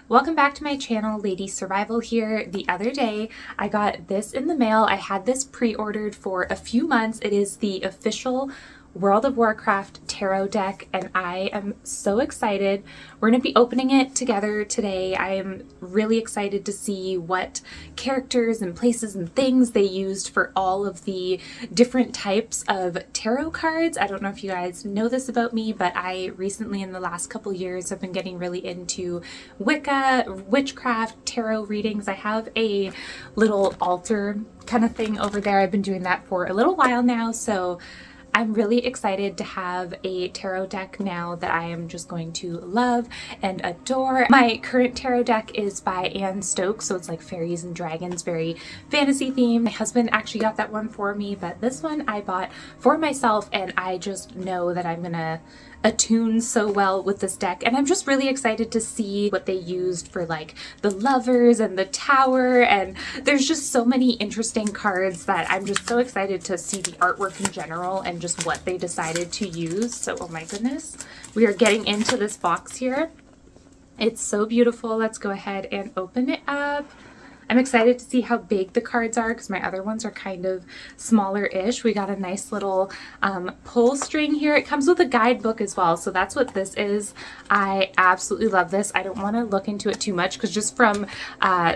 Welcome back to my channel, Ladysurvival here. The other day, I got this in the mail. I had this pre-ordered for a few months. It is the official World of Warcraft tarot deck, and I am so excited. We're going to be opening it together today. I am really excited to see what characters and places and things they used for all of the different types of tarot cards. I don't know if you guys know this about me, but I recently, in the last couple years, have been getting really into Wicca, witchcraft, tarot readings. I have a little altar kind of thing over there. I've been doing that for a little while now, so I'm really excited to have a tarot deck now that I am just going to love and adore. My current tarot deck is by Anne Stokes, so it's like fairies and dragons, very fantasy themed. My husband actually got that one for me, but this one I bought for myself, and I just know that I'm gonna attune so well with this deck, and I'm just really excited to see what they used for like the lovers and the tower, and there's just so many interesting cards that I'm just so excited to see the artwork in general and just what they decided to use. So oh my goodness, we are getting into this box here. It's so beautiful. Let's go ahead and open it up. I'm excited to see how big the cards are because my other ones are kind of smaller-ish. We got a nice little pull string here. It comes with a guidebook as well, so that's what this is. I absolutely love this. I don't want to look into it too much because just from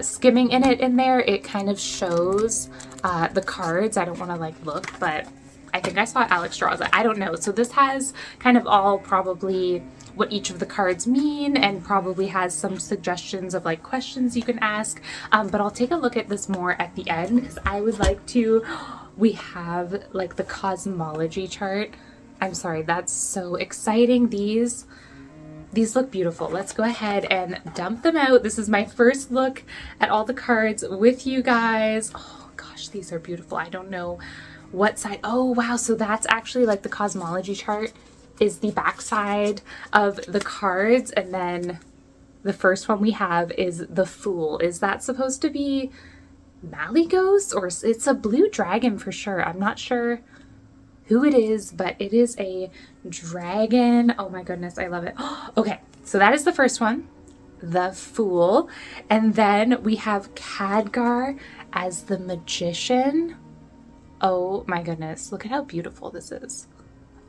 skimming in there, it kind of shows the cards. I don't want to like look, but I think I saw Alex draws it. I don't know. So this has kind of all probably what each of the cards mean, and probably has some suggestions of like questions you can ask, but I'll take a look at this more at the end because I would like to. We have like the cosmology chart. I'm sorry, that's so exciting. These look beautiful. Let's go ahead and dump them out. This is my first look at all the cards with you guys. Oh gosh, these are beautiful. I don't know what side. Oh wow, so that's actually like the cosmology chart is the back side of the cards, and then the first one we have is the Fool. Is that supposed to be Maligos, or it's a blue dragon for sure? I'm not sure who it is, but it is a dragon. Oh my goodness, I love it. Okay, so that is the first one, the Fool, and then we have Khadgar as the Magician. Oh my goodness, look at how beautiful this is.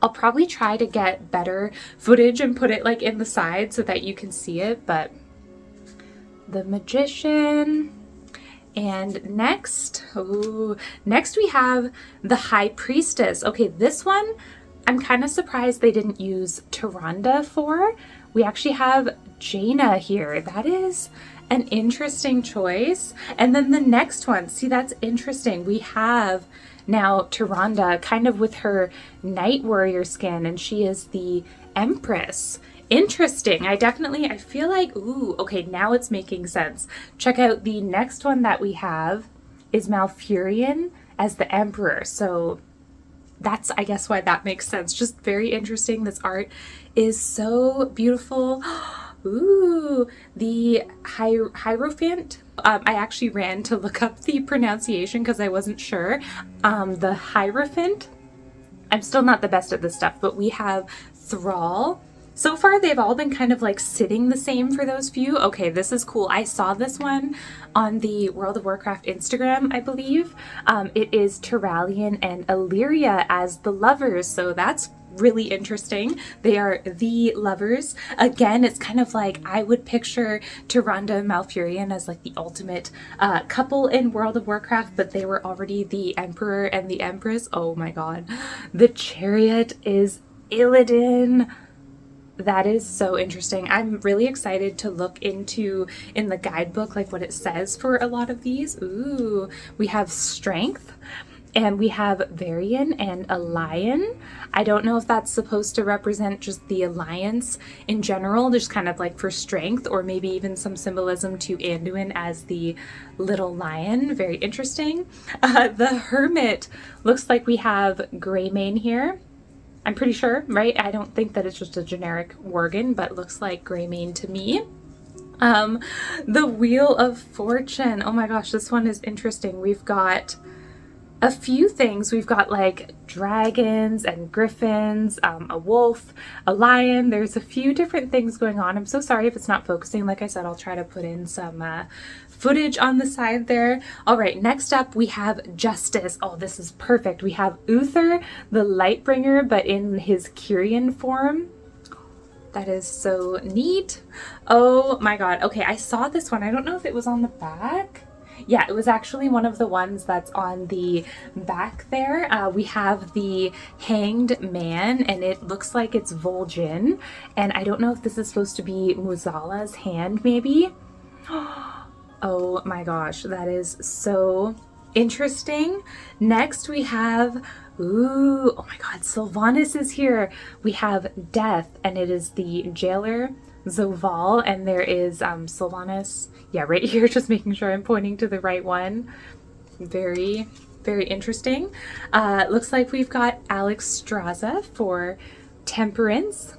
I'll probably try to get better footage and put it like in the side so that you can see it, but the Magician. And next we have the High Priestess. Okay, this one I'm kind of surprised they didn't use Tyrande for. We actually have Jaina here. That is an interesting choice. And then the next one, see, that's interesting. We have now Tyrande kind of with her Night Warrior skin, and she is the Empress. Interesting. I feel like, ooh, okay, now it's making sense. Check out the next one that we have is Malfurion as the Emperor. So that's, I guess, why that makes sense. Just very interesting. This art is so beautiful. Ooh, the Hierophant. I actually ran to look up the pronunciation because I wasn't sure. The Hierophant. I'm still not the best at this stuff, but we have Thrall. So far, they've all been kind of like sitting the same for those few. Okay, this is cool. I saw this one on the World of Warcraft Instagram, I believe. It is Turalyon and Illyria as the lovers, so that's really interesting. They are the lovers. Again, it's kind of like I would picture Tyrande and Malfurion as like the ultimate couple in World of Warcraft, but they were already the Emperor and the Empress. Oh my god. The Chariot is Illidan. That is so interesting. I'm really excited to look into in the guidebook like what it says for a lot of these. Ooh, we have Strength. And we have Varian and a Lion. I don't know if that's supposed to represent just the alliance in general, just kind of like for strength, or maybe even some symbolism to Anduin as the little lion. Very interesting. The Hermit, looks like we have Greymane here. I'm pretty sure, right? I don't think that it's just a generic Worgen, but looks like Greymane to me. The Wheel of Fortune. Oh my gosh, this one is interesting. We've got a few things. We've got like dragons and griffins, a wolf, a lion. There's a few different things going on. I'm so sorry if it's not focusing. Like I said, I'll try to put in some footage on the side there. All right, next up we have Justice. Oh, this is perfect. We have Uther, the Lightbringer, but in his Kyrian form. That is so neat. Oh my god. Okay, I saw this one. I don't know if it was on the back. Yeah, it was actually one of the ones that's on the back there. We have the Hanged Man, and it looks like it's Vol'jin. And I don't know if this is supposed to be Muzala's hand, maybe? Oh my gosh, that is so interesting. Next we have, ooh, oh my god, Sylvanas is here. We have Death, and it is the jailer, Zoval, and there is Sylvanas, yeah, right here, just making sure I'm pointing to the right one. Very, very interesting. Looks like we've got Alex Straza for Temperance.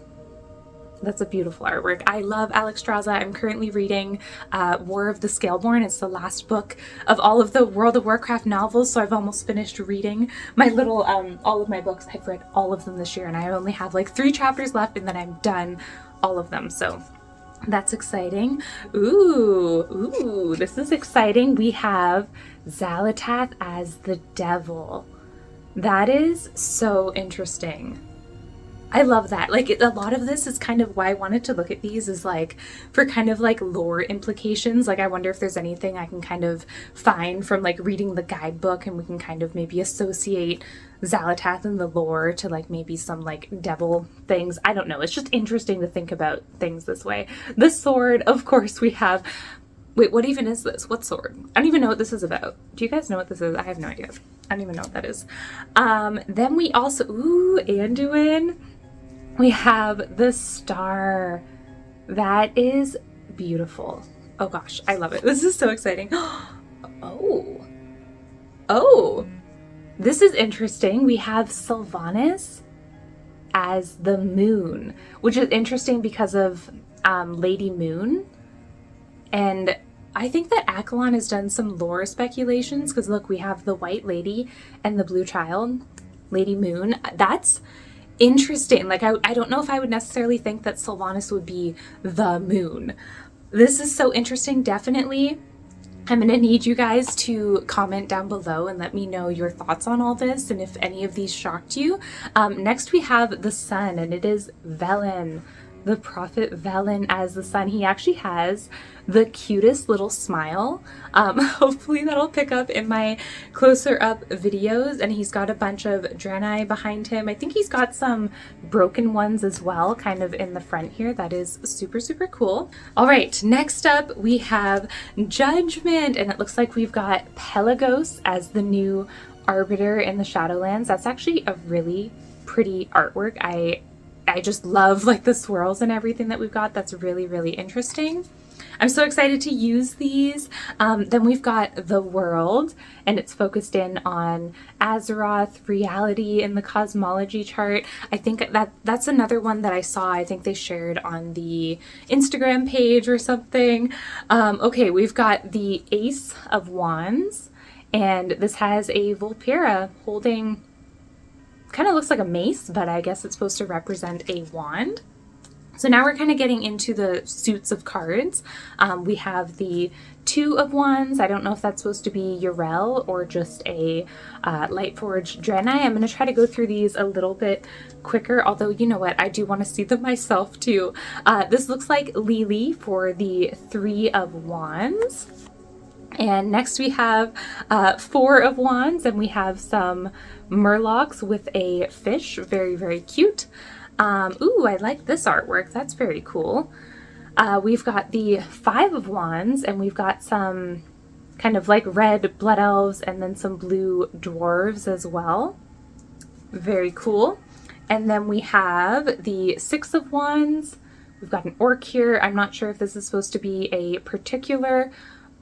That's a beautiful artwork. I love Alex Straza. I'm currently reading War of the Scaleborn. It's the last book of all of the World of Warcraft novels, so I've almost finished reading my little, all of my books. I've read all of them this year, and I only have like 3 chapters left, and then I'm done all of them, so that's exciting. Ooh, this is exciting. We have Xalatath as the devil. That is so interesting. I love that. Like, a lot of this is kind of why I wanted to look at these, is like for kind of like lore implications. Like, I wonder if there's anything I can kind of find from like reading the guidebook, and we can kind of maybe associate Xalatath and the lore to like maybe some like devil things. I don't know. It's just interesting to think about things this way. The sword, of course, we have. Wait, what even is this? What sword? I don't even know what this is about. Do you guys know what this is? I have no idea. I don't even know what that is. Then we also, Anduin. We have the star. That is beautiful. Oh gosh, I love it. This is so exciting. Oh, this is interesting. We have Sylvanas as the moon, which is interesting because of Lady Moon. And I think that Akalon has done some lore speculations, because look, we have the White Lady and the Blue Child, Lady Moon. That's interesting. Like, I don't know if I would necessarily think that Sylvanas would be the moon. This is so interesting. Definitely, I'm going to need you guys to comment down below and let me know your thoughts on all this, and if any of these shocked you. Next we have the sun, and it is Velen, the prophet Velen as the sun. He actually has the cutest little smile. Hopefully that'll pick up in my closer up videos. And he's got a bunch of Draenei behind him. I think he's got some broken ones as well, kind of in the front here. That is super, super cool. All right, next up we have Judgment, and it looks like we've got Pelagos as the new Arbiter in the Shadowlands. That's actually a really pretty artwork. I just love like the swirls and everything that we've got. That's really, really interesting. I'm so excited to use these. Then we've got The World, and it's focused in on Azeroth, reality in the cosmology chart. I think that's another one that I saw. I think they shared on the Instagram page or something. Okay, we've got the Ace of Wands, and this has a Vulpera holding, kind of looks like a mace, but I guess it's supposed to represent a wand. So now we're kind of getting into the suits of cards. We have the Two of Wands. I don't know if that's supposed to be Yrel or just a Lightforged Draenei. I'm going to try to go through these a little bit quicker, although you know what, I do want to see them myself too. This looks like Lily for the Three of Wands. And next we have Four of Wands, and we have some Murlocs with a fish. Very, very cute. Ooh, I like this artwork. That's very cool. We've got the Five of Wands, and we've got some kind of like red blood elves and then some blue dwarves as well. Very cool. And then we have the Six of Wands. We've got an orc here. I'm not sure if this is supposed to be a particular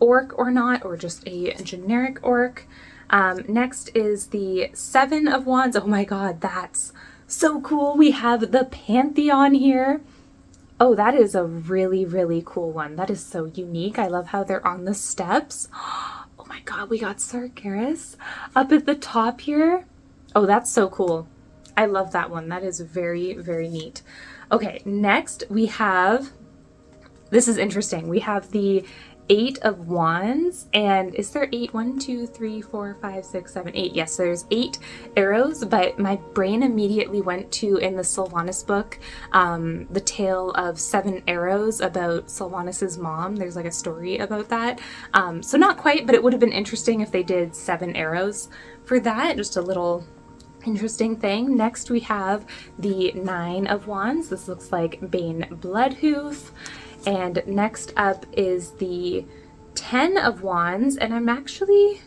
orc or not, or just a generic orc. Next is the Seven of Wands. Oh my god, that's so cool. We have the Pantheon here. Oh, that is a really, really cool one. That is so unique. I love how they're on the steps. Oh my god, we got Sargeras up at the top here. Oh, that's so cool. I love that one. That is very, very neat. Okay, next we have, this is interesting. We have the 8 of Wands, and is there 8? 1, 2, 3, 4, 5, 6, 7, 8. Yes, there's 8 arrows, but my brain immediately went to, in the Sylvanas book, the tale of 7 arrows about Sylvanas's mom. There's like a story about that. So not quite, but it would have been interesting if they did 7 arrows for that. Just a little interesting thing. Next we have the 9 of Wands. This looks like Bane Bloodhoof. And next up is the 10 of Wands, and I'm actually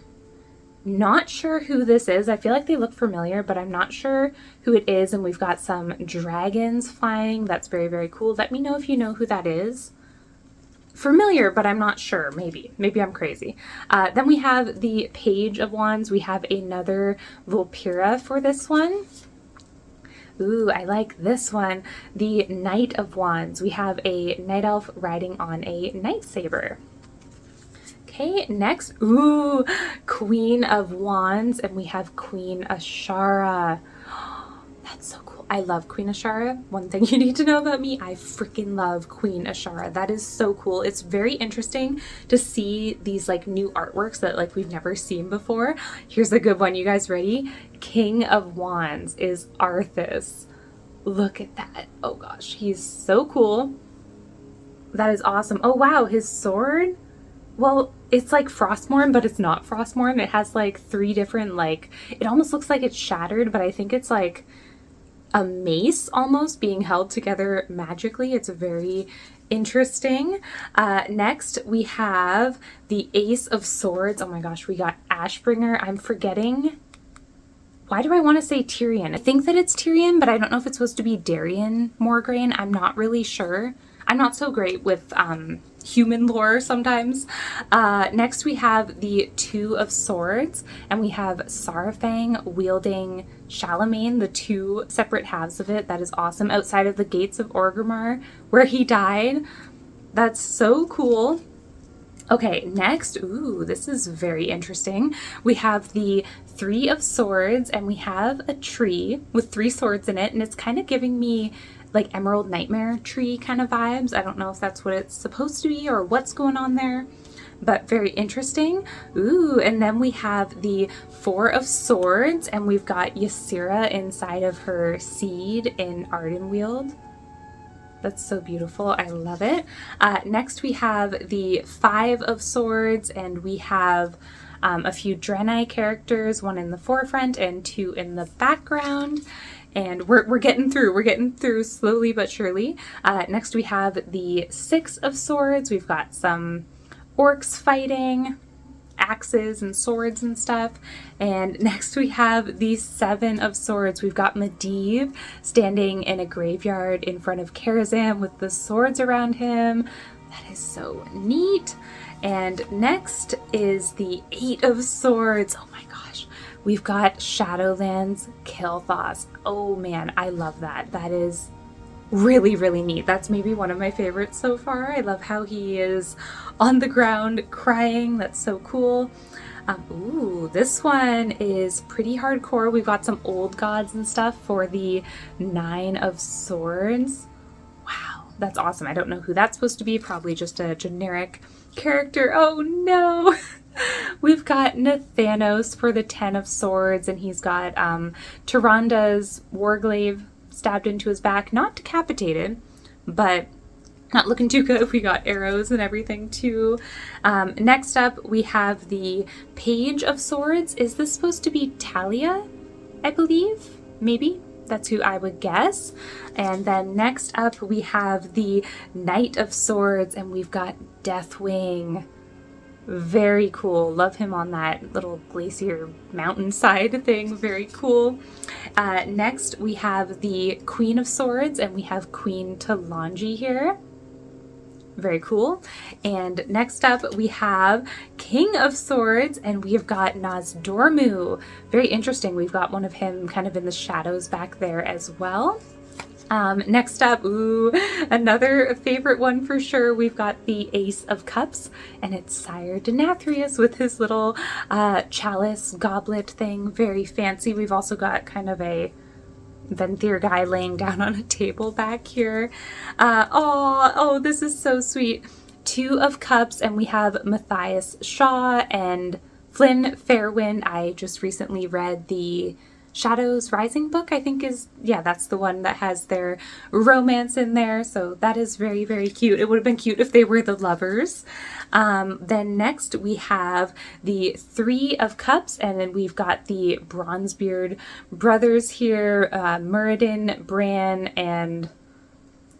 not sure who this is. I feel like they look familiar, but I'm not sure who it is. And we've got some dragons flying. That's very, very cool. Let me know if you know who that is. Familiar, but I'm not sure. Maybe I'm crazy. Then we have the Page of Wands. We have another Vulpera for this one. Ooh, I like this one. The Knight of Wands. We have a night elf riding on a night saber. Okay, next, ooh, Queen of Wands, and we have Queen Ashara. That's so cool. I love Queen Ashara. One thing you need to know about me, I freaking love Queen Ashara. That is so cool. It's very interesting to see these like new artworks that like we've never seen before. Here's a good one. You guys ready? King of Wands is Arthas. Look at that. Oh gosh, he's so cool. That is awesome. Oh wow, his sword? Well, it's like Frostmourne, but it's not Frostmourne. It has like 3 different, like, it almost looks like it's shattered, but I think it's like a mace almost being held together magically. It's very interesting. Next, we have the Ace of Swords. Oh my gosh, we got Ashbringer. I'm forgetting. Why do I want to say Tyrion? I think that it's Tyrion, but I don't know if it's supposed to be Darian Morgraine. I'm not really sure. I'm not so great with human lore sometimes. Next we have the 2 of Swords, and we have Sarafang wielding Charlemagne, the 2 separate halves of it. That is awesome. Outside of the gates of Orgrimmar, where he died. That's so cool. Okay, next, ooh, this is very interesting. We have the 3 of Swords, and we have a tree with 3 swords in it, and it's kind of giving me like Emerald Nightmare tree kind of vibes. I don't know if that's what it's supposed to be or what's going on there, but very interesting. Ooh, and then we have the 4 of Swords, and we've got Ysera inside of her seed in Ardenweald. That's so beautiful. I love it. Next we have the 5 of Swords, and we have a few Draenei characters, 1 in the forefront and 2 in the background. And we're getting through slowly but surely. Next we have the 6 of Swords. We've got some orcs fighting, axes and swords and stuff. And next we have the 7 of Swords. We've got Medivh standing in a graveyard in front of Karazhan with the swords around him. That is so neat. And next is the 8 of Swords. Oh my gosh. We've got Shadowlands Kael'thas. Oh man, I love that. That is really, really neat. That's maybe one of my favorites so far. I love how he is on the ground crying. That's so cool. Ooh, this one is pretty hardcore. We've got some old gods and stuff for the 9 of Swords. Wow, that's awesome. I don't know who that's supposed to be. Probably just a generic character. Oh no! We've got Nathanos for the 10 of Swords, and he's got Tyranda's warglaive stabbed into his back. Not decapitated, but not looking too good. We got arrows and everything too. Next up, we have the Page of Swords. Is this supposed to be Talia? I believe? Maybe? That's who I would guess. And then next up, we have the Knight of Swords, and we've got Deathwing. Very cool. Love him on that little glacier mountainside thing. Very cool. Next, we have the Queen of Swords, and we have Queen Talanji here. Very cool. And next up, we have King of Swords, and we've got Nazdormu. Very interesting. We've got one of him kind of in the shadows back there as well. Next up, ooh, another favorite one for sure. We've got the Ace of Cups, and it's Sire Denathrius with his little chalice goblet thing. Very fancy. We've also got kind of a Venthyr guy laying down on a table back here. Oh, this is so sweet. Two of Cups, and we have Matthias Shaw and Flynn Fairwind. I just recently read the Shadows Rising book, I think that's the one that has their romance in there. So that is very, very cute. It would have been cute if they were the lovers. Then next we have the Three of Cups, and then we've got the Bronzebeard brothers here, Muradin, Bran, and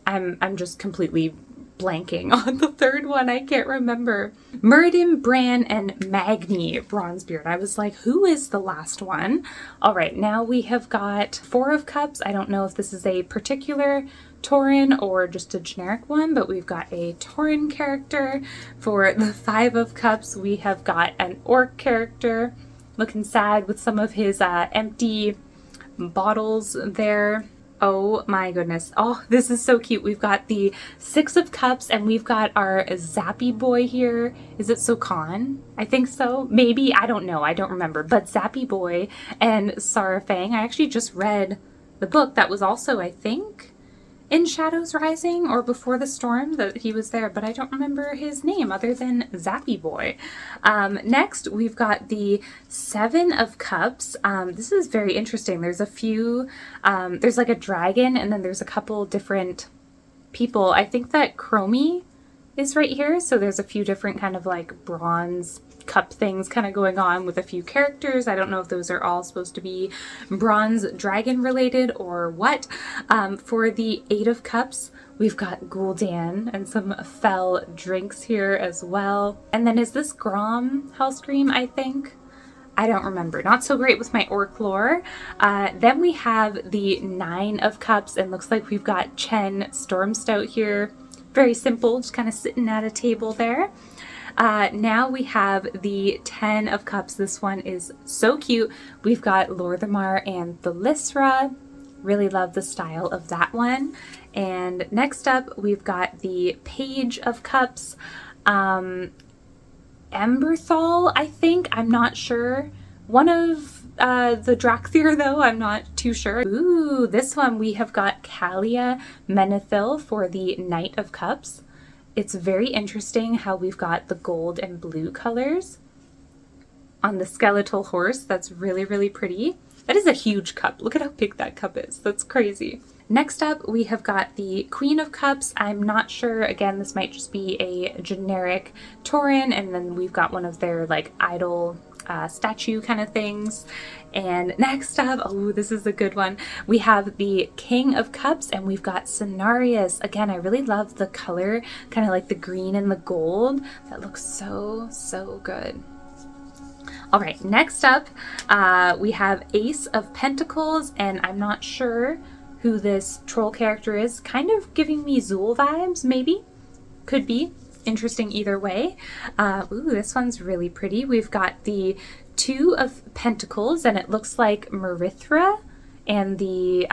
I'm just completely blanking on the third one. I can't remember. Muradin, Bran, and Magni Bronzebeard. I was like, who is the last one? All right, now we have got Four of Cups. I don't know if this is a particular Tauren or just a generic one, but we've got a Tauren character. For the Five of Cups, we have got an orc character looking sad with some of his empty bottles there. Oh my goodness. Oh, this is so cute. We've got the Six of Cups, and we've got our Zappy boy here. Is it Sokan? I think so. Maybe. I don't know. I don't remember. But Zappy boy and Sarafang. I actually just read the book that was also, I think, in Shadows Rising or Before the Storm that he was there, but I don't remember his name other than Zappy Boy. Next, we've got the Seven of Cups. This is very interesting. There's a few, there's like a dragon, and then there's a couple different people. I think that Chromie is right here, so there's a few different kind of like bronze cup things kind of going on with a few characters. I don't know if those are all supposed to be bronze dragon related or what. For the Eight of Cups, we've got Gul'dan and some fell drinks here as well. And then is this Grom Hellscream, I think? I don't remember. Not so great with my orc lore. Then we have the Nine of Cups, and looks like we've got Chen Stormstout here. Very simple, just kind of sitting at a table there. Now we have the Ten of Cups. This one is so cute. We've got Lorthamar and Thalyssra. Really love the style of that one. And next up, we've got the Page of Cups. Emberthal, I think. I'm not sure. One of the Drakthir, though. I'm not too sure. Ooh, this one we have got Kalia Menethil for the Knight of Cups. It's very interesting how we've got the gold and blue colors on the skeletal horse. That's really, really pretty. That is a huge cup. Look at how big that cup is. That's crazy. Next up, we have got the Queen of Cups. I'm not sure. Again, this might just be a generic Tauren, and then we've got one of their like idol statue kind of things. And next up, oh, this is a good one. We have the King of Cups, and we've got Cenarius. Again, I really love the color, kind of like the green and the gold. That looks so, so good. All right, next up, we have Ace of Pentacles, and I'm not sure who this troll character is. Kind of giving me Zool vibes, maybe. Could be. Interesting either way. Ooh, this one's really pretty. We've got the Two of Pentacles, and it looks like Marithra and the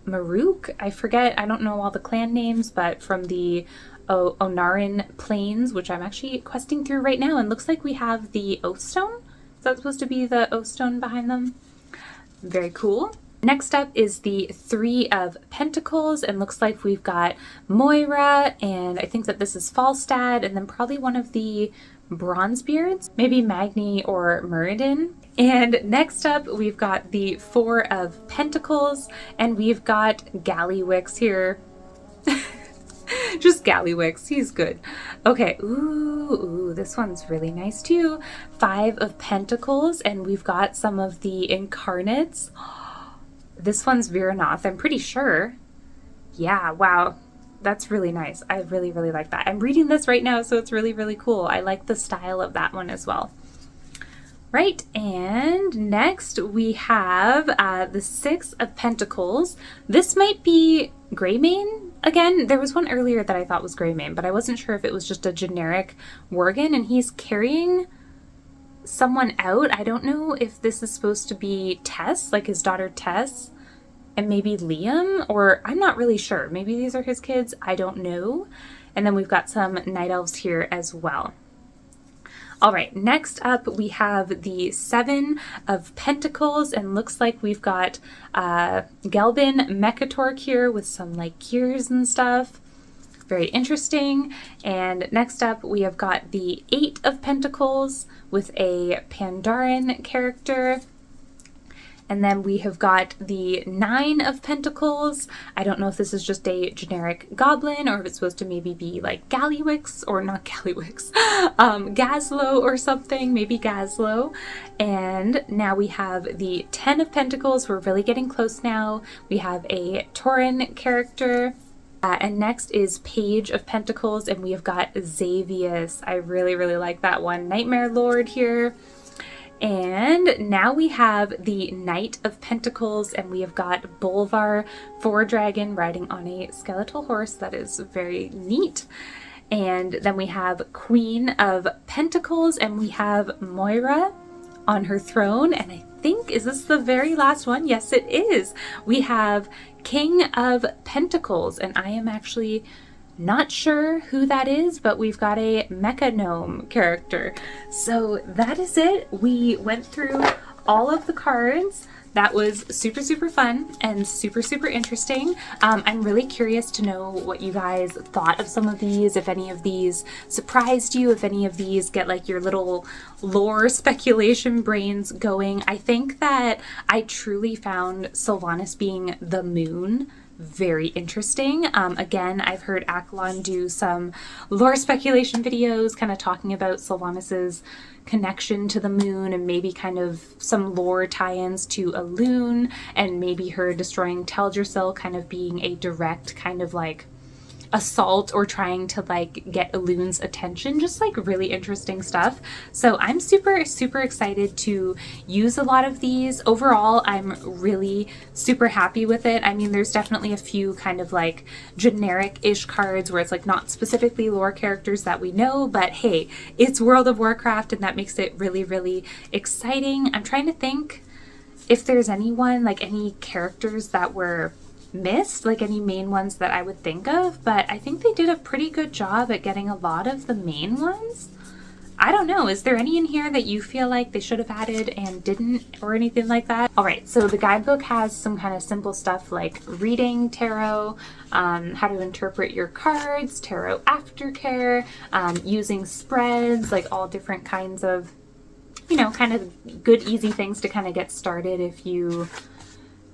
Maruk. I forget, I don't know all the clan names, but from the Onarin Plains, which I'm actually questing through right now, and looks like we have the Oathstone. Is that supposed to be the Oathstone behind them? Very cool. Next up is the Three of Pentacles, and looks like we've got Moira, and I think that this is Falstad, and then probably one of the Bronzebeards, maybe Magni or Muradin. And next up, we've got the Four of Pentacles, and we've got Gallywix here. Just Gallywix, he's good. Okay, ooh, this one's really nice too. Five of Pentacles, and we've got some of the Incarnates. This one's Viranoth, I'm pretty sure. Yeah, wow. That's really nice. I really, really like that. I'm reading this right now, so it's really, really cool. I like the style of that one as well. Right, and next we have the Six of Pentacles. This might be Greymane again. There was one earlier that I thought was Greymane, but I wasn't sure if it was just a generic Worgen, and he's carrying someone out. I don't know if this is supposed to be Tess, like his daughter Tess. and maybe Liam, or I'm not really sure. Maybe these are his kids. I don't know. And then we've got some night elves here as well. All right, next up we have the Seven of Pentacles, and looks like we've got Gelbin Mechatork here with some like gears and stuff. Very interesting. And next up we have got the Eight of Pentacles with a Pandaren character. And then we have got the Nine of Pentacles. I don't know if this is just a generic goblin or if it's supposed to maybe be like Gallywix, or not Gallywix, Gazlo or something, maybe Gazlo. And now we have the 10 of Pentacles. We're really getting close now. We have a Tauren character. And next is Page of Pentacles, and we have got Xavius. I really, really like that one. Nightmare Lord here. And now we have the Knight of Pentacles, and we have got Bolvar Dragon riding on a skeletal horse. That is very neat. And then we have Queen of Pentacles, and we have Moira on her throne. And I think, is this the very last one? Yes, it is. We have King of Pentacles, and I am actually not sure who that is, but we've got a Mecha Gnome character. So that is it. We went through all of the cards. That was super, super fun and super, super interesting. I'm really curious to know what you guys thought of some of these, if any of these surprised you, if any of these get like your little lore speculation brains going. I think that I truly found Sylvanas being the moon very interesting. Again, I've heard Akalon do some lore speculation videos kind of talking about Sylvanas's connection to the moon and maybe kind of some lore tie-ins to Elune, and maybe her destroying Teldrassil kind of being a direct kind of like assault or trying to like get Elune's attention. Just like really interesting stuff. So I'm super, super excited to use a lot of these. Overall, I'm really super happy with it. I mean, there's definitely a few kind of like generic-ish cards where it's like not specifically lore characters that we know, but hey, it's World of Warcraft and that makes it really, really exciting. I'm trying to think if there's anyone, like any characters that were missed, like any main ones that I would think of, but I think they did a pretty good job at getting a lot of the main ones. I don't know, is there any in here that you feel like they should have added and didn't, or anything like that? All right, so the guidebook has some kind of simple stuff like reading tarot, how to interpret your cards, tarot aftercare, using spreads, like all different kinds of, you know, kind of good, easy things to kind of get started if you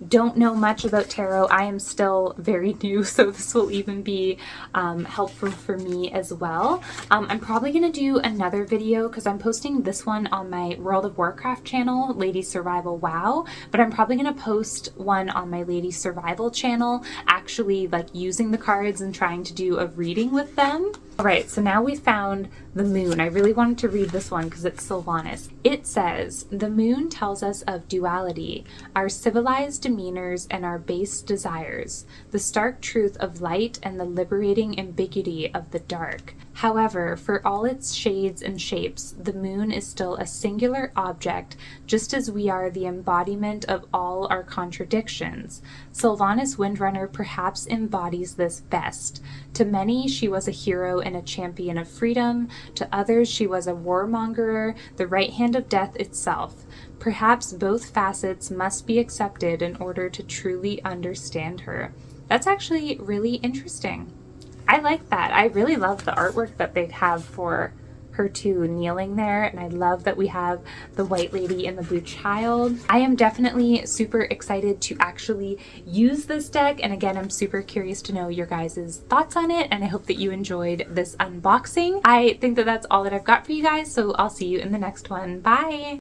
don't know much about tarot. I am still very new, so this will even be helpful for me as well. I'm probably going to do another video because I'm posting this one on my World of Warcraft channel, Ladysurvival WoW, but I'm probably going to post one on my Ladysurvival channel, actually like using the cards and trying to do a reading with them. All right, so now we found the moon. I really wanted to read this one because it's Sylvanas. It says, "The moon tells us of duality, our civilized demeanors and our base desires, the stark truth of light and the liberating ambiguity of the dark. However, for all its shades and shapes, the moon is still a singular object, just as we are the embodiment of all our contradictions. Sylvanas Windrunner perhaps embodies this best. To many, she was a hero and a champion of freedom. To others, she was a warmongerer, the right hand of death itself. Perhaps both facets must be accepted in order to truly understand her." That's actually really interesting. I like that. I really love the artwork that they have for her too, kneeling there, and I love that we have the white lady and the blue child. I am definitely super excited to actually use this deck, and again, I'm super curious to know your guys' thoughts on it, and I hope that you enjoyed this unboxing. I think that that's all that I've got for you guys, so I'll see you in the next one. Bye!